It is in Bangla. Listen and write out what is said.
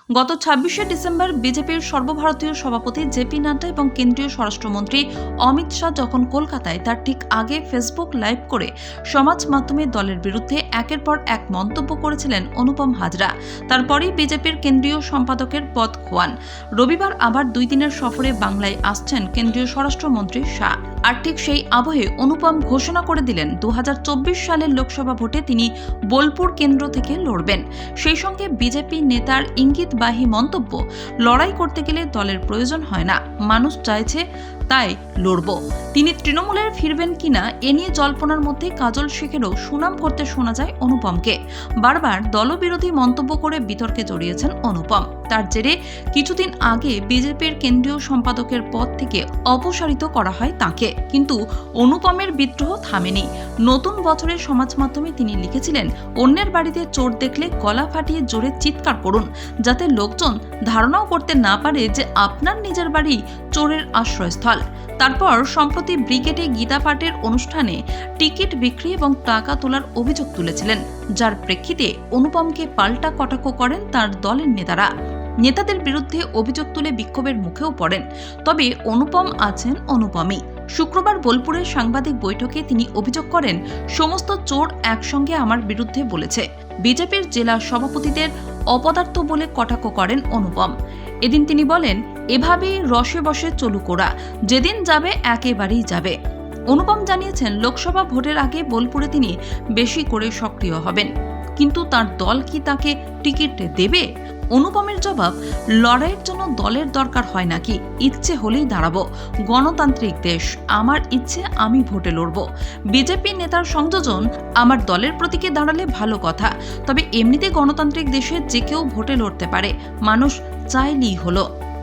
গত ২৬শে ডিসেম্বর বিজেপির সর্বভারতীয় সভাপতি জেপি নাড্ডা এবং কেন্দ্রীয় স্বরাষ্ট্রমন্ত্রী অমিত শাহ যখন কলকাতায় তার ঠিক আগে ফেসবুক লাইভ করে সমাজ মাধ্যমে দলের বিরুদ্ধে একের পর এক মন্তব্য করেছিলেন অনুপম হাজরা। তারপরেই বিজেপির কেন্দ্রীয় সম্পাদকের পদ খোয়ান। রবিবার আবার ২ দিনের সফরে বাংলায় আসছেন কেন্দ্রীয় স্বরাষ্ট্রমন্ত্রী শাহ। আর ঠিক সেই আবহে অনুপম ঘোষণা করে দিলেন ২০২৪ সালের লোকসভা ভোটে তিনি বোলপুর কেন্দ্র থেকে লড়বেন। সেই সঙ্গে বিজেপি নেতার ইঙ্গিতবাহী মন্তব্য, লড়াই করতে গেলে দলের প্রয়োজন হয় না, মানুষ চাইছে তাই লড়ব। তিনি তৃণমূলের ফিরবেন কিনা এ নিয়ে জল্পনার মধ্যে কাজল শেখেরও সুনাম করতে শোনা যায় অনুপমকে। বারবার দলবিরোধী মন্তব্য করে বিতর্কে জড়িয়েছেন অনুপম। তার জেরে কিছুদিন আগে বিজেপির কেন্দ্রীয় সম্পাদকের পদ থেকে অপসারিত করা হয় তাঁকে। কিন্তু অনুপমের বিদ্রোহ থামেনি। নতুন বছরের সমাজ মাধ্যমে তিনি লিখেছিলেন, অন্যের বাড়িতে চোর দেখলে গলা ফাটিয়ে জোরে চিৎকার করুন, যাতে লোকজন ধারণাও করতে না পারে যে আপনার নিজের বাড়ি চোরের আশ্রয়স্থল। তারপর সম্প্রতি ব্রিগেডে গীতা পাঠের অনুষ্ঠানে টিকিট বিক্রি এবং টাকা তোলার অভিযোগ তুলেছিলেন, যার প্রেক্ষিতে অনুপমকে পাল্টা কটাক্ষ করেন তার দলের নেতাদের বিরুদ্ধে অভিযোগ তুলে বিক্ষোভের মুখেও পড়েন। তবে অনুপম আছেন অনুপমই। শুক্রবার বোলপুরের সাংবাদিক বৈঠকে তিনি অভিযোগ করেন, সমস্ত চোর একসঙ্গে আমার বিরুদ্ধে বলেছে। বিজেপির জেলা সভাপতিদের অপদার্থ বলে কটাক্ষ করেন অনুপম। এদিন তিনি বলেন, এভাবেই রসে বসে চলুক ওরা, যেদিন যাবে একেবারেই যাবে। অনুপম জানিয়েছেন, লোকসভা ভোটের আগে বোলপুরে তিনি বেশি করে সক্রিয় হবেন, কিন্তু তার দল কি তাকে টিকিট দেবে? অনুপমের জবাব, লড়াইয়ের জন্য দলের দরকার হয় নাকি, ইচ্ছে হলেই দাঁড়াবো। গণতান্ত্রিক দেশ, আমার ইচ্ছে আমি ভোটে লড়ব। বিজেপি নেতার সংযোজন, আমার দলের প্রতীকে দাঁড়ালে ভালো কথা, তবে এমনিতে গণতান্ত্রিক দেশে যে কেউ ভোটে লড়তে পারে, মানুষ চাইলেই হলো।